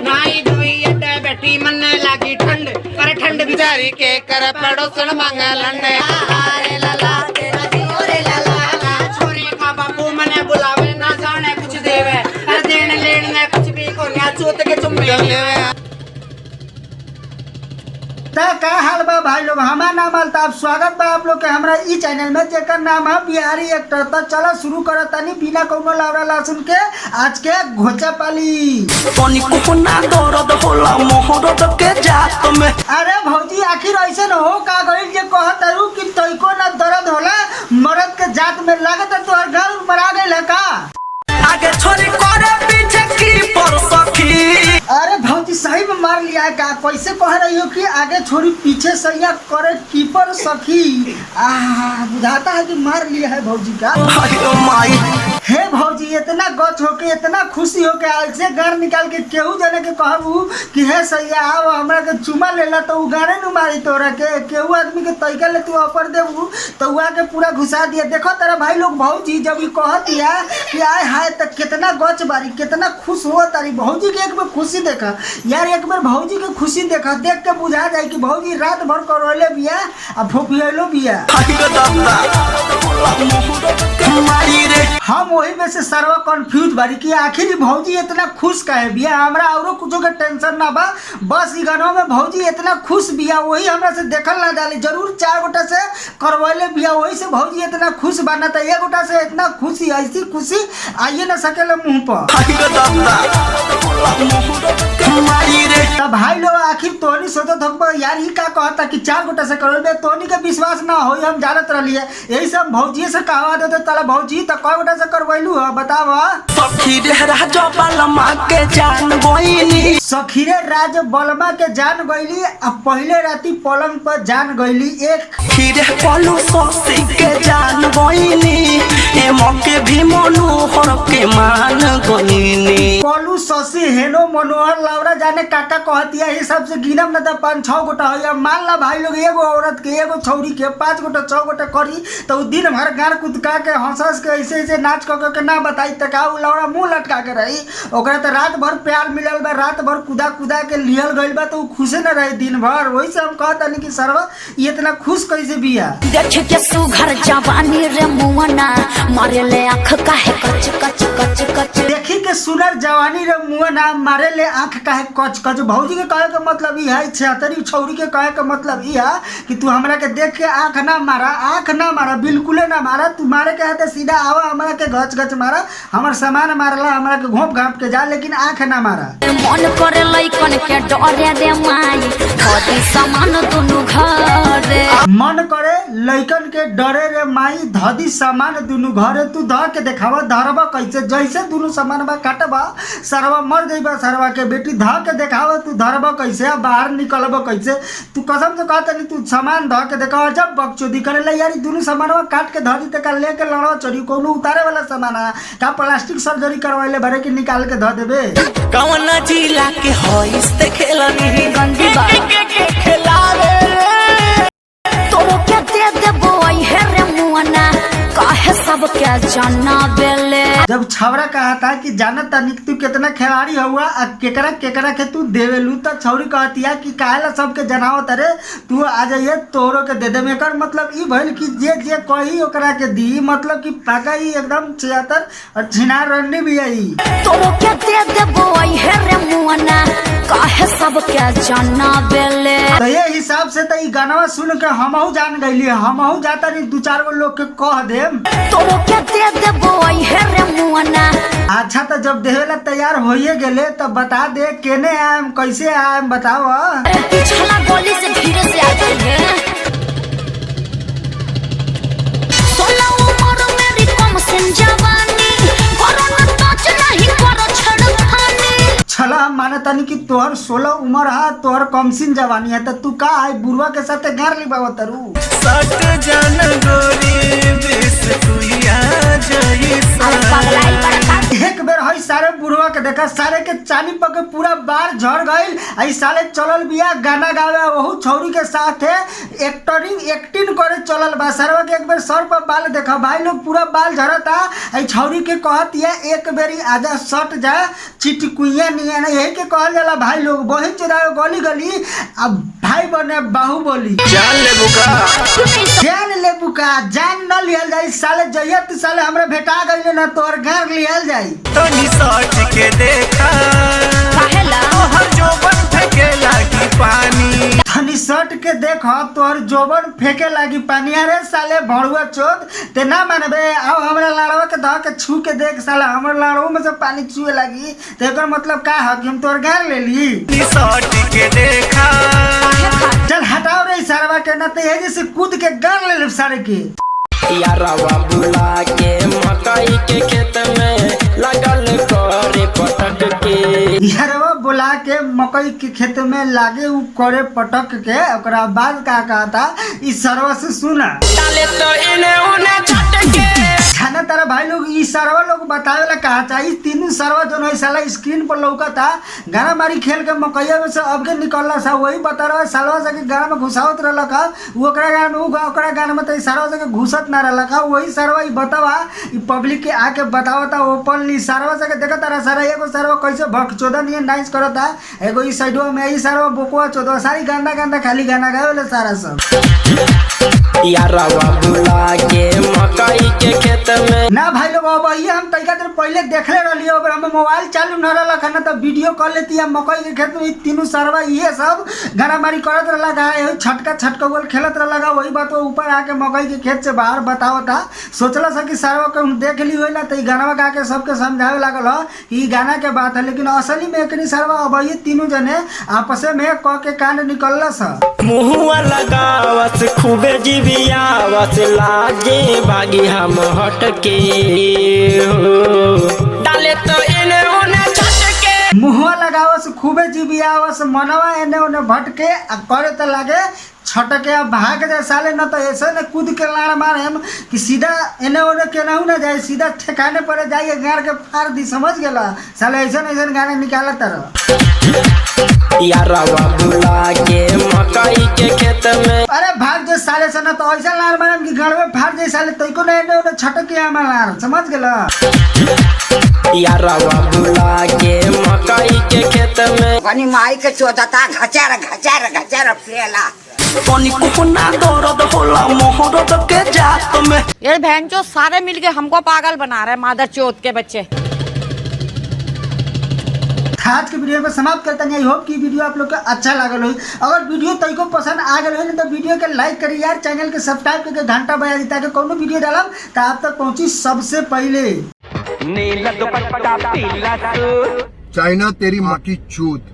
नाई धोई अड्डे बैठी मन लागी ठंड पर ठंड बिचारी के कर पड़ोसन मांगा लंडे अरे लाला तेरा दियो रे लाला छोरे का बापू मने बुलावे ना जाने कुछ देवे अरे देने लेने कुछ भी को ना चूत के चुम्बी लेवे। का हाल बा भाई लोग, हमारा नाम अल्ताफ, स्वागत बा आप लोग के हमरा ई चैनल में जेकर नाम है बिहारी एक्टर। तो चलो शुरू करो तनी बिना कोनो लावरा लहसुन के आज के घोचा पाली। अरे भौजी आखिर ऐसे न हो का गइल जे कहत रू कि तइको न दर्द होला मर्द के जात में लागत तोहर घर मरा गइल है का? आगे छोरी करे पीछे की पर सखी। अरे भौजी सही में मार लिया है का? कैसे कह रही हो कि आगे छोरी पीछे सैया करे कीपर सखी? बुझाता है कि मार लिया है भौजी का। हे भौजी इतना गच होके इतना खुशी होके ऐसे घर निकाल के केहू जाने के कहबू कि हे सैया आओ हमरा के चुमा लेला तो उ गाने न मारी तोरा के। केहू आदमी के तैका ले तू ऑफर देबू तो उहा के पूरा घुसा दिया। देखो तेरा भाई लोग भौजी जब ई कहतिया कि आय हाय त कितना गच बारी कितना खुश हो तारी भौजी के। एक बार खुशी देखा यार, एक बार भौजी के खुशी देखा, देख के बुझा जाए कि भौजी रात भर करौले बिया आ फोफियलो बिया। हम वही में से सर्व कंफ्यूज बारी कि आखिर भौजी इतना खुश काहे बिया। हमरा औरो कुछो के टेंशन ना बा, बस ई गानों में भौजी इतना खुश बिया वही हमरा से देखल ना जाले। जरूर 4 गोटा से करवले बिया वही से भौजी इतना खुश बना था। 1 गोटा से इतना खुशी ऐसी खुशी आइए ना सकेला मुंह पर। तब भाई लोग आखिर तोनी सोचत हो यार ई का कहता कि 4 गोटा से करवले तोनी के विश्वास ना होई हम जानत रहलिए। यही सब भौजी से कहवा देते तला भौजी त कय गोटा से करवैलू ह बताव। सखीरे राज बलमा के जान गइली, सखीरे राज बलमा के जान गइली आ पहले राती पलंग पर जान गइली। एक खीरे पलू ससी के जान गइली, ए मौके भी मनोहर के मान गइली। पलू शशि हेनो मनोहर लावरा जाने काका कहतिया ये सब से गिनम न त 5-6 गोटा होया। मान ला भाई लोग एगो औरत के एगो छौरी के 5 गोटा 6 गोटा करी तो दिन भर गार कुदका के हंसस के ऐसे ऐसे नाच के ना बताई त का उ लावरा मुंह लटका के रही। ओकरा त रात भर प्यार मिलल बा, रात भर कुदा कुदा के लियल गइल बा तो उ खुशे न रही दिन भर। वही से हम कहतनी कि सर्व ये इतना खुश कैसे बिया। देख के सुघर जवानी रे मुअना मारे ले आँख काहे कच कच कच कच। देखी के सुनर जवानी रे मुँह ना मारे ले आँख काहे कच कच। भौजी के कहे के मतलब ई है, छतरी छौरी के कहे के मतलब ई है कि तू हमरा के देख के आँख ना मारा बिल्कुल ना मारा। तू मारे के है तो सीधा आवा हमरा के गच गच मारा, हमर सामान मारला हमरा के घोप घाप के जा, लेकिन आँख ना मारा। मन करे लइकन के डरे रे माई धदी सामान दुनु घरे। मन करे लइकन के डरे रे माई धदी सामान दुनु घरे। तू ध के देखावा धरबा कैसे, जैसे दुनु सामान बा काटबा सरवा मर जइबा सरवा के बेटी। ध के देखावा तू धरबा कैसे बाहर निकलबा कैसे। तू कसम से कहता नहीं तू सामान ध के देखावा जब बकचोदी करेला यार दुनु सामानवा काट के धरी त का लेके लड़वा चोरी कोनो उतारे वाला सामान है का? प्लास्टिक सर्जरी करवाइले भरे के निकाल के ध देबे। कौन जिला के होइस ते खेलनी गंदी बात के खेलावे तोरो के दे देबो आई है रे मुअना काहे सब के जाना बेले। जब छौरा कहा था कि जानत तनिक तू कितना खिलाड़ी हुआ आ केकरा केकरा के तू देवेलू त छौरी कहतिया कि काहेला सबके जनाव तरे तू आ जाइए तोरो के दे देम। एकर मतलब ई भइल कि जे जे कही ओकरा के दी, मतलब कि पाका ही एकदम 76 और छिनार रंडी भी आई। तोरो के दे देबो आई है रे मुअना काहे सब के जाना बेले। तो ये हिसाब से तो ई गाना सुन के हमहू जान गइली, हमहू जाता नहीं 2-4 गो लोग के कह देम। तोरो के दे देबो आई है रे मुअना। अच्छा तो जब देवेला तैयार होइए गेले तो बता दे केने आएम कैसे आएम बताओ। पिछला गोली से धीरे से आ जाइए। 16 उम्र मेरी कम सिन जवानी करो न टच नहीं करो छड़खानी। छला हम माने तानी कि तोहर 16 उम्र है, तोहर कमसिन जवानी है, तो तू का है बुढ़वा के साथ घर लिबाव तरू। सट जान गोरी बिस तुइया जई एक बेर हई सारे बुढ़वा के देखा, सारे के चानी पके पूरा बार झड़ गईल। आई साले चलल बिया गाना गावे वहू छौरी के साथ है, एक्टिंग करे चलल बा। सरवा के एक बेर सर पर बाल देखा भाई लोग, पूरा बाल झड़ता। आई छौरी के कहत है एक बेरी आजा सट जा चिटकुइया निया ना, यही के कहल जाला भाई लोग। बहिन चुरावे गली गली अब भाई बने बाहुबली। जान ले बुका जान न लियल जाई साले, जइया तू साले हमरा भेटा गइले ना तोर घर लियल जाई। तो निसट के देखा काहेला हर जोबन फेंके लागी पानी। धनी सट के देख तोहर जोबन फेंके लागी पानी। अरे साले भड़ुआ चोद ते ना मानबे। आओ हमरा लाड़वा के धऽ के छू के देख साला, हमर लाड़वा में से पानी चुए लागी। ते एकर मतलब का है कि हम तोर घर ले ली? निसट के देखा चल हटाओ रे सरवा के, ना ते एजे से कूद के घर ले ले सारे के। यारवा बुला के मकई के खेत में लगल करे पटक के। यारवा बुला के मकई के खेत में लागे उ करे पटक के। ओकरा बाद का कहता ई सरवा से सुना डाले तो इने उने झटके। खाना तारा भाई लोग ई सरवा लोग बतावे ला कहा चाहिए। तीनों सरवा जो है साला स्क्रीन पर लौकता, गाना मारी खेल के मकैया में से अब के निकलला सा, वही बता रहा है सालवा से के गाना में घुसावत रहला का। वो ओकरा गाना में ओकरा गाना में तो सरवा से के घुसत ना रहला का। वही सरवा ई बतावा ई पब्लिक के आके बतावता ओपनली। सरवा से के देखा तारा सारा एगो सरवा कैसे भक्चोदा नहीं डांस करता, एगो ई साइडवा में ई सरवा बोकवा चोदवा, सारी गंदा खाली गाना गावेला सारा सब। यारवा बुला के मकई के खेत में ना भाई लोग अब ये हम तरीका देर पहले देखले रहलिए। अब हम मोबाइल चालू न रहला खाना तो वीडियो कर लेती है। मकई के खेत में तीनों सरवा ये सब गाना मारी करत रहला गा, छटका गोल खेलत रहला गा। वही बात वो ऊपर आके मकई के खेत से बाहर बतावता। सोचला सा कि सरवा के देख ली हो ना तो गाना गा के सबके समझावे लागल हो कि गाना के बात है, लेकिन असली में एकनी सरवा अब ये तीनों जने आपस में कह के कांड निकलला सा। मुहुआ लगावस खूबे जीवियावस लागे बागी हम हटके डाले तो इने उने झटके। मुहवा लगावस खूबे जीवियावस मनवा एने ओने भटके आ करे तो लागे छटके। अब भाग जाए साले, न तो ऐसे न कूद के लाड़ मारे हम कि सीधा एने ओने केनाहू ना जाए, सीधा ठेकाने पर जाइए गाड़ के फाड़ दी। समझ गेला साले, ऐसे गाना निकाला तरह। यारवा बुला के मकई के खेत में अरे भाग जाए साले से, न तो ऐसा लाड़ मारे कि गाड़ में फाड़ जाए साले। तो को एने ओने छटके हमार लाड़, समझ गेला। यारवा बुला के मकई के खेत में वनी माई के चोदता घचार पेला। पानी कुकुना दर्द होला मोहरत के जात में। ये बहनचोद सारे मिलके हमको पागल बना रहे हैं, मादर चोद के बच्चे। आज के वीडियो में समाप्त करता नहीं। आई होप कि वीडियो आप लोग को अच्छा लागल हो। अगर वीडियो तरीको पसंद आ गए हो तो वीडियो के लाइक करिए यार, चैनल के सब्सक्राइब करके घंटा बजा दी ताकि कोनो वीडियो डालम तो आप तक पहुंची सबसे पहले। नीला दुपट्टा पीला सूट चाइना तेरी माँ की चूत।